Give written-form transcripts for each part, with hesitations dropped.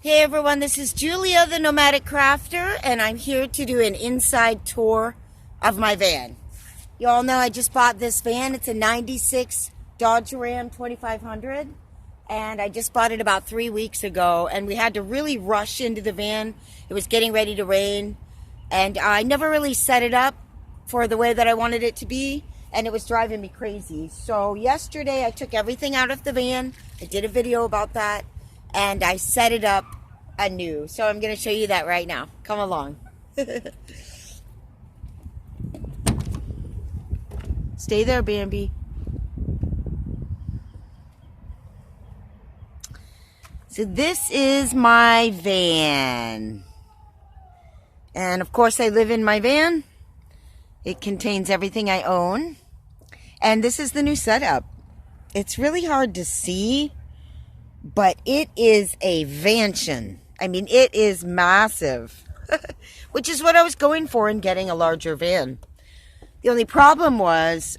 Hey everyone, this is Julia, the Nomadic Crafter, and I'm here to do an inside tour of my van. You all know I just bought this van. It's a 96 Dodge Ram 2500, and I just bought it about 3 weeks ago, and we had to really rush into the van. It was getting ready to rain, and I never really set it up for the way that I wanted it to be, and it was driving me crazy. So yesterday I took everything out of the van. I did a video about that, and I set it up anew. So I'm going to show you that right now. Come along. Stay there, Bambi. So this is my van. And of course I live in my van. It contains everything I own. And this is the new setup. It's really hard to see, but it is a vantion. I mean, it is massive, which is what I was going for in getting a larger van. The only problem was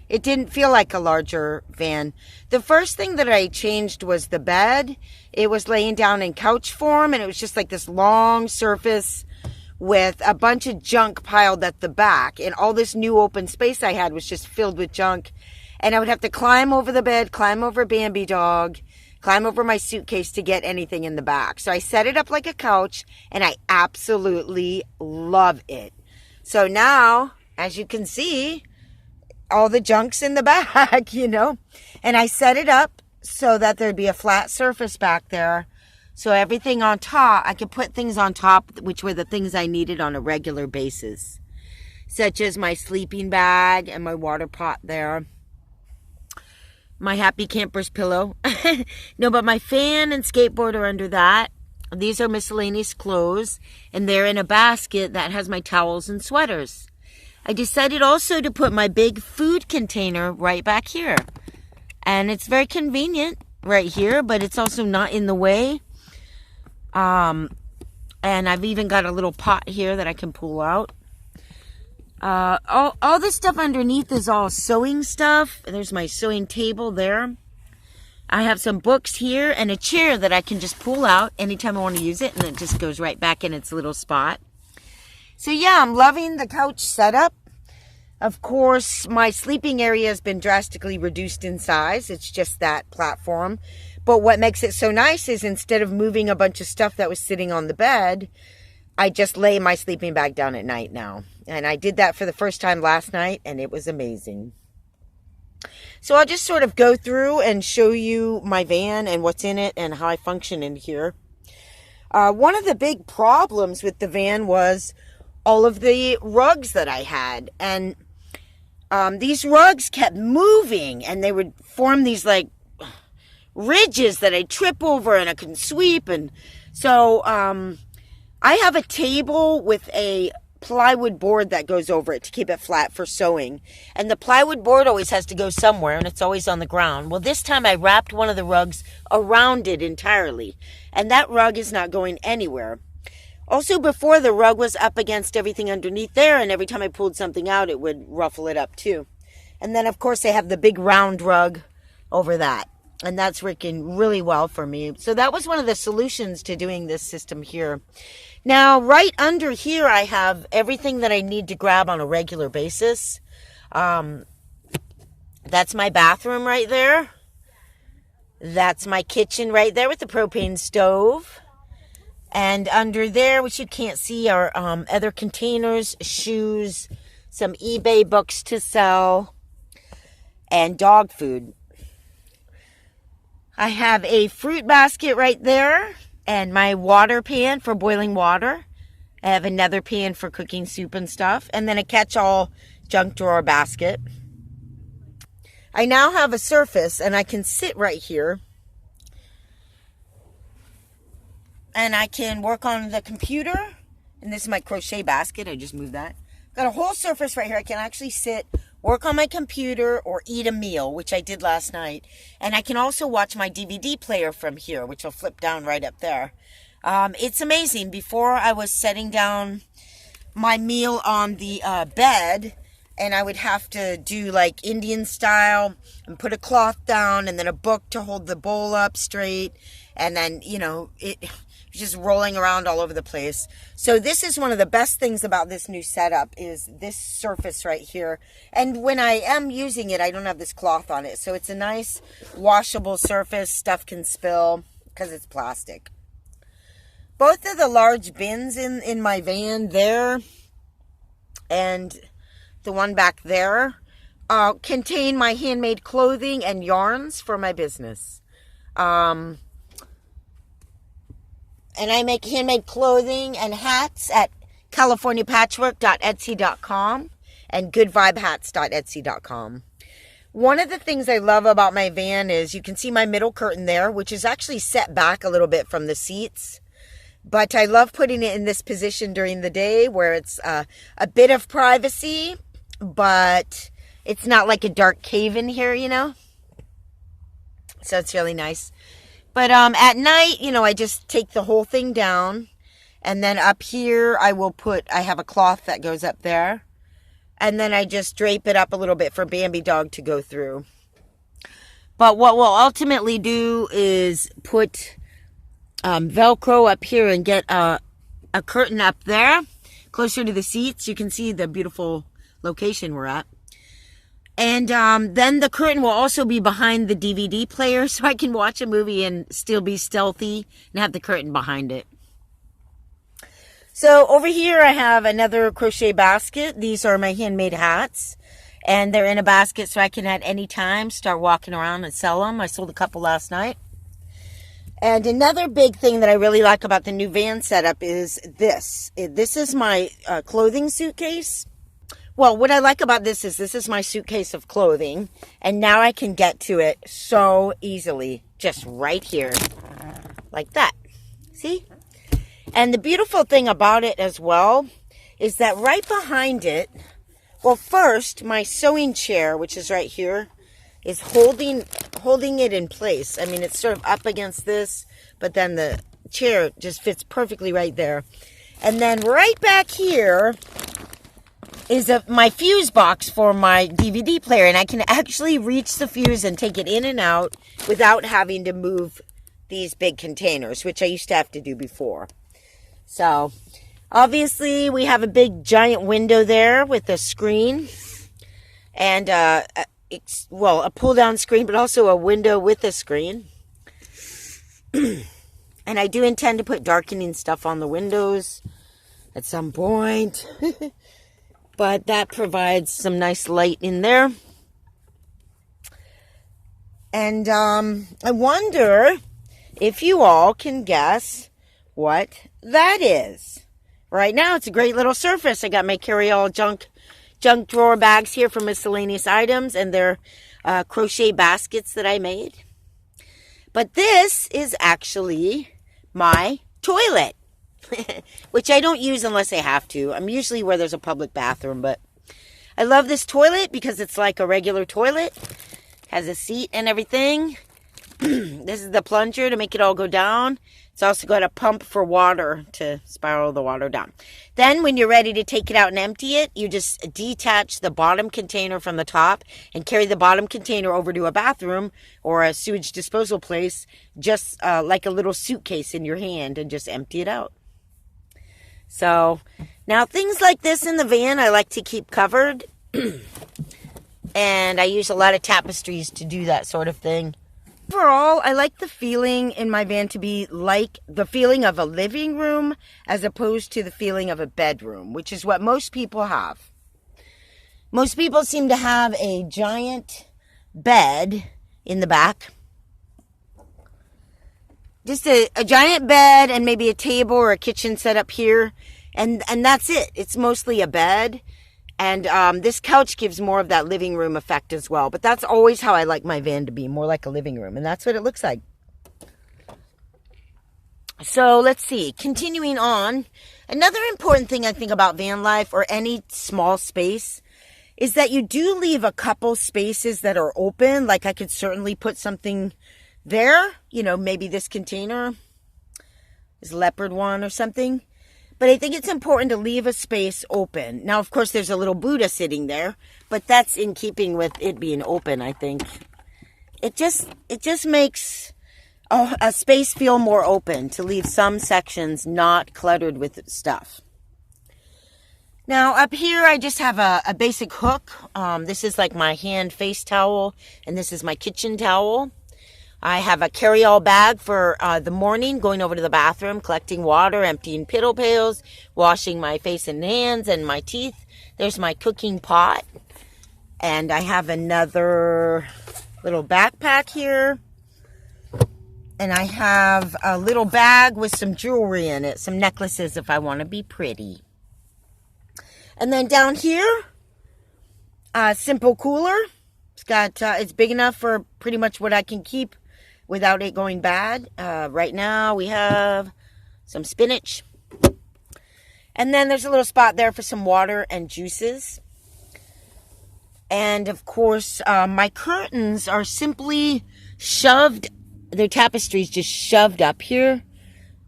it didn't feel like a larger van. The first thing that I changed was the bed. It was laying down in couch form, and it was just like this long surface with a bunch of junk piled at the back. And all this new open space I had was just filled with junk. And I would have to climb over the bed, climb over Bambi dog, climb over my suitcase to get anything in the back. So I set it up like a couch, and I absolutely love it. So now, as you can see, all the junk's in the back, you know. And I set it up so that there'd be a flat surface back there. So everything on top, I could put things on top, which were the things I needed on a regular basis, such as my sleeping bag and my water pot there. My Happy Camper's pillow. No, but my fan and skateboard are under that. These are miscellaneous clothes, and they're in a basket that has my towels and sweaters. I decided also to put my big food container right back here. And it's very convenient right here, but it's also not in the way. And I've even got a little pot here that I can pull out. All this stuff underneath is all sewing stuff. There's my sewing table there. I have some books here and a chair that I can just pull out anytime I want to use it, and it just goes right back in its little spot. So yeah, I'm loving the couch setup. Of course, my sleeping area has been drastically reduced in size. It's just that platform. But what makes it so nice is instead of moving a bunch of stuff that was sitting on the bed, I just lay my sleeping bag down at night now. And I did that for the first time last night, and it was amazing. So I'll just sort of go through and show you my van and what's in it and how I function in here. One of the big problems with the van was all of the rugs that I had. And these rugs kept moving, and they would form these like ridges that I'd trip over and I couldn't sweep. And so I have a table with a plywood board that goes over it to keep it flat for sewing. And the plywood board always has to go somewhere, and it's always on the ground. Well, this time I wrapped one of the rugs around it entirely, and that rug is not going anywhere. Also, before, the rug was up against everything underneath there, and every time I pulled something out, it would ruffle it up too. And then, of course, I have the big round rug over that, and that's working really well for me. So that was one of the solutions to doing this system here. Now, right under here, I have everything that I need to grab on a regular basis. That's my bathroom right there. That's my kitchen right there with the propane stove. And under there, which you can't see, are other containers, shoes, some eBay books to sell, and dog food. I have a fruit basket right there, and my water pan for boiling water. I have another pan for cooking soup and stuff, and then a catch-all junk drawer basket. I now have a surface, and I can sit right here, and I can work on the computer. And this is my crochet basket. I just moved that. Got a whole surface right here. I can actually sit, work on my computer, or eat a meal, which I did last night. And I can also watch my DVD player from here, which will flip down right up there. It's amazing. Before, I was setting down my meal on the bed, and I would have to do like Indian style and put a cloth down and then a book to hold the bowl up straight, and then, you know, it just rolling around all over the place. So this is one of the best things about this new setup, is this surface right here. And when I am using it, I don't have this cloth on it. So it's a nice washable surface. Stuff can spill because it's plastic. Both of the large bins in my van there and the one back there contain my handmade clothing and yarns for my business. And I make handmade clothing and hats at californiapatchwork.etsy.com and goodvibehats.etsy.com. One of the things I love about my van is you can see my middle curtain there, which is actually set back a little bit from the seats. But I love putting it in this position during the day where it's a bit of privacy, but it's not like a dark cave in here, you know? So it's really nice. But at night, you know, I just take the whole thing down. And then up here, I have a cloth that goes up there. And then I just drape it up a little bit for Bambi Dog to go through. But what we'll ultimately do is put Velcro up here and get a curtain up there, closer to the seats. You can see the beautiful location we're at. And then the curtain will also be behind the DVD player, so I can watch a movie and still be stealthy and have the curtain behind it. So over here I have another crochet basket. These are my handmade hats. And they're in a basket so I can at any time start walking around and sell them. I sold a couple last night. And another big thing that I really like about the new van setup is this. This is my clothing suitcase. Well, what I like about this is my suitcase of clothing, and now I can get to it so easily, just right here, like that. See? And the beautiful thing about it as well is that right behind it, well, first, my sewing chair, which is right here, is holding it in place. I mean, it's sort of up against this, but then the chair just fits perfectly right there. And then right back here is my fuse box for my DVD player, and I can actually reach the fuse and take it in and out without having to move these big containers, which I used to have to do before. So obviously we have a big giant window there with a screen and a pull down screen, but also a window with a screen. And I do intend to put darkening stuff on the windows at some point. But that provides some nice light in there. And I wonder if you all can guess what that is. Right now, it's a great little surface. I got my carry-all junk drawer bags here for miscellaneous items, and they're crochet baskets that I made. But this is actually my toilet. Which I don't use unless I have to. I'm usually where there's a public bathroom, but I love this toilet because it's like a regular toilet. Has a seat and everything. This is the plunger to make it all go down. It's also got a pump for water to spiral the water down. Then when you're ready to take it out and empty it, you just detach the bottom container from the top and carry the bottom container over to a bathroom or a sewage disposal place, just like a little suitcase in your hand, and just empty it out. So, now things like this in the van I like to keep covered. And I use a lot of tapestries to do that sort of thing. Overall, I like the feeling in my van to be like the feeling of a living room as opposed to the feeling of a bedroom, which is what most people have. Most people seem to have a giant bed in the back. Just a giant bed and maybe a table or a kitchen set up here. And that's it. It's mostly a bed. And this couch gives more of that living room effect as well. But that's always how I like my van to be, more like a living room. And that's what it looks like. So let's see. Continuing on. Another important thing I think about van life or any small space is that you do leave a couple spaces that are open. Like I could certainly put something there, you know, maybe this container is leopard one or something. But I think it's important to leave a space open. Now, of course, there's a little Buddha sitting there, but that's in keeping with it being open, I think. It just makes a space feel more open to leave some sections not cluttered with stuff. Now, up here, I just have a basic hook. This is like my hand face towel, and this is my kitchen towel. I have a carry-all bag for the morning, going over to the bathroom, collecting water, emptying piddle pails, washing my face and hands and my teeth. There's my cooking pot. And I have another little backpack here. And I have a little bag with some jewelry in it, some necklaces if I want to be pretty. And then down here, a simple cooler. It's big enough for pretty much what I can keep without it going bad. Right now we have some spinach. And then there's a little spot there for some water and juices. And of course, my curtains are simply shoved. Their tapestries just shoved up here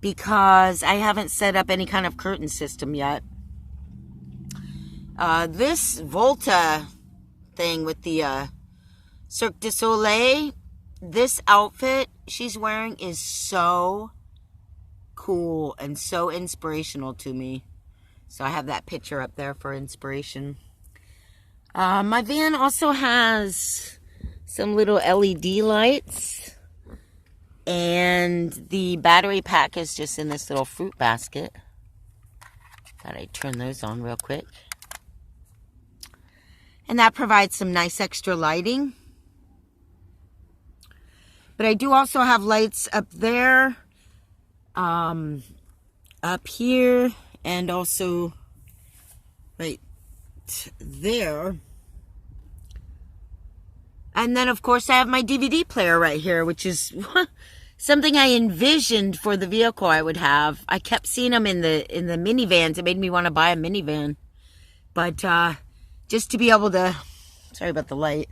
because I haven't set up any kind of curtain system yet. This Volta thing with the Cirque du Soleil, this outfit she's wearing is so cool and so inspirational to me. So I have that picture up there for inspiration. My van also has some little LED lights. And the battery pack is just in this little fruit basket. Thought I'd turn those on real quick. And that provides some nice extra lighting. But I do also have lights up there, up here, and also right there. And then, of course, I have my DVD player right here, which is something I envisioned for the vehicle I would have. I kept seeing them in the minivans. It made me want to buy a minivan. But just to be able to, sorry about the light,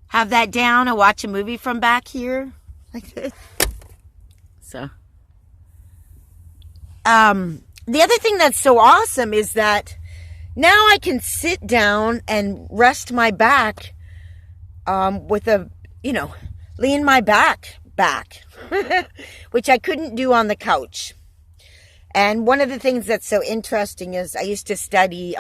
have that down and watch a movie from back here like this. So, the other thing that's so awesome is that now I can sit down and rest my back with a, lean my back, which I couldn't do on the couch. And one of the things that's so interesting is I used to study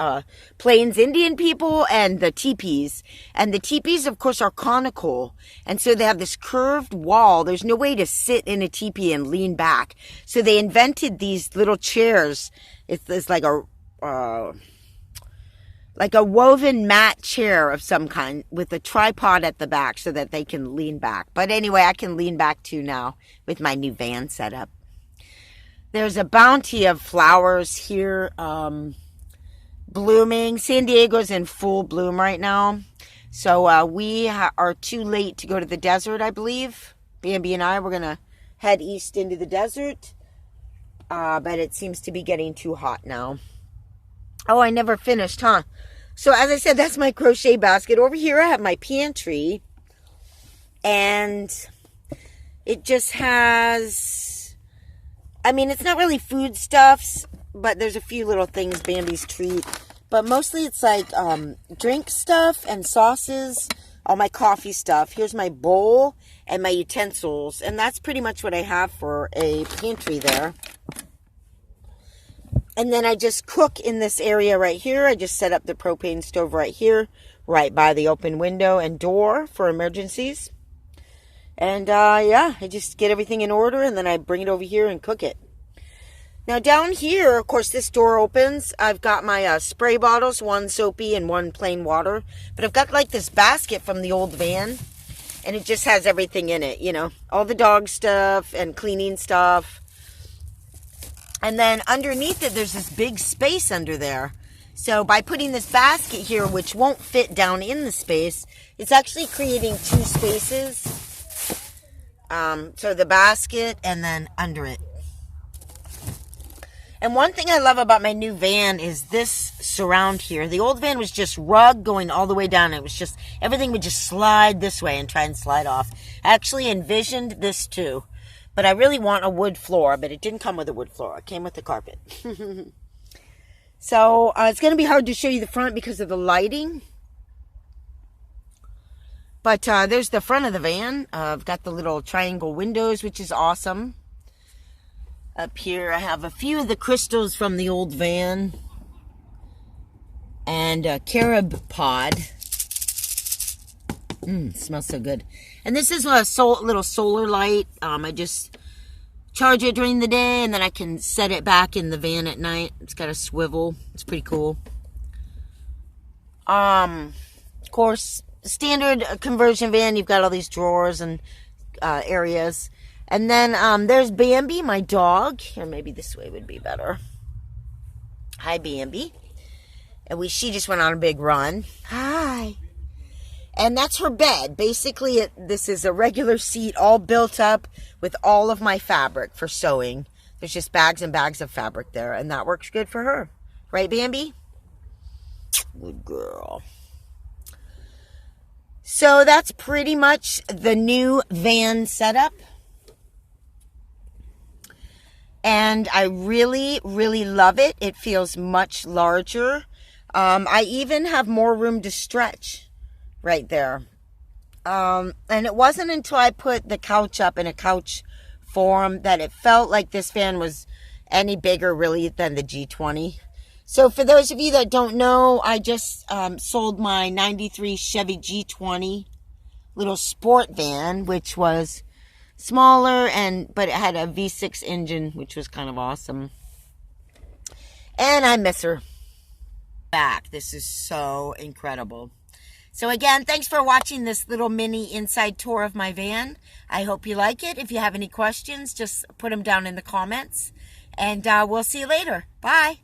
Plains Indian people and the teepees. And the teepees, of course, are conical. And so they have this curved wall. There's no way to sit in a teepee and lean back. So they invented these little chairs. It's like a woven mat chair of some kind with a tripod at the back so that they can lean back. But anyway, I can lean back too now with my new van setup. There's a bounty of flowers here blooming. San Diego's in full bloom right now. So we are too late to go to the desert, I believe. B&B and I, we're going to head east into the desert. But it seems to be getting too hot now. Oh, I never finished, huh? So as I said, that's my crochet basket. Over here I have my pantry. And it just has, it's not really foodstuffs, but there's a few little things, Bambi's treat. But mostly it's like drink stuff and sauces, all my coffee stuff. Here's my bowl and my utensils. And that's pretty much what I have for a pantry there. And then I just cook in this area right here. I just set up the propane stove right here, right by the open window and door for emergencies. And I just get everything in order and then I bring it over here and cook it. Now down here, of course, this door opens. I've got my spray bottles, one soapy and one plain water. But I've got like this basket from the old van. And it just has everything in it, all the dog stuff and cleaning stuff. And then underneath it, there's this big space under there. So by putting this basket here, which won't fit down in the space, it's actually creating two spaces. So the basket and then under it. And one thing I love about my new van is this surround here. The old van was just rug going all the way down. It was just, everything would just slide this way and try and slide off. I actually envisioned this too. But I really want a wood floor, but it didn't come with a wood floor. It came with the carpet. So it's going to be hard to show you the front because of the lighting. But there's the front of the van. I've got the little triangle windows, which is awesome. Up here, I have a few of the crystals from the old van. And a carob pod. Smells so good. And this is a little solar light. I just charge it during the day, and then I can set it back in the van at night. It's got a swivel. It's pretty cool. Of course, standard conversion van, you've got all these drawers and areas. And then there's Bambi, my dog. Here, maybe this way would be better. Hi, Bambi. And she just went on a big run. Hi. And that's her bed. Basically, this is a regular seat all built up with all of my fabric for sewing. There's just bags and bags of fabric there, and that works good for her. Right, Bambi? Good girl. So that's pretty much the new van setup. And I really, really love it. It feels much larger. I even have more room to stretch right there. And it wasn't until I put the couch up in a couch form that it felt like this van was any bigger really than the G20. So for those of you that don't know, I just sold my 93 Chevy G20 little sport van, which was smaller, but it had a V6 engine, which was kind of awesome. And I miss her. Back. This is so incredible. So again, thanks for watching this little mini inside tour of my van. I hope you like it. If you have any questions, just put them down in the comments. And we'll see you later. Bye.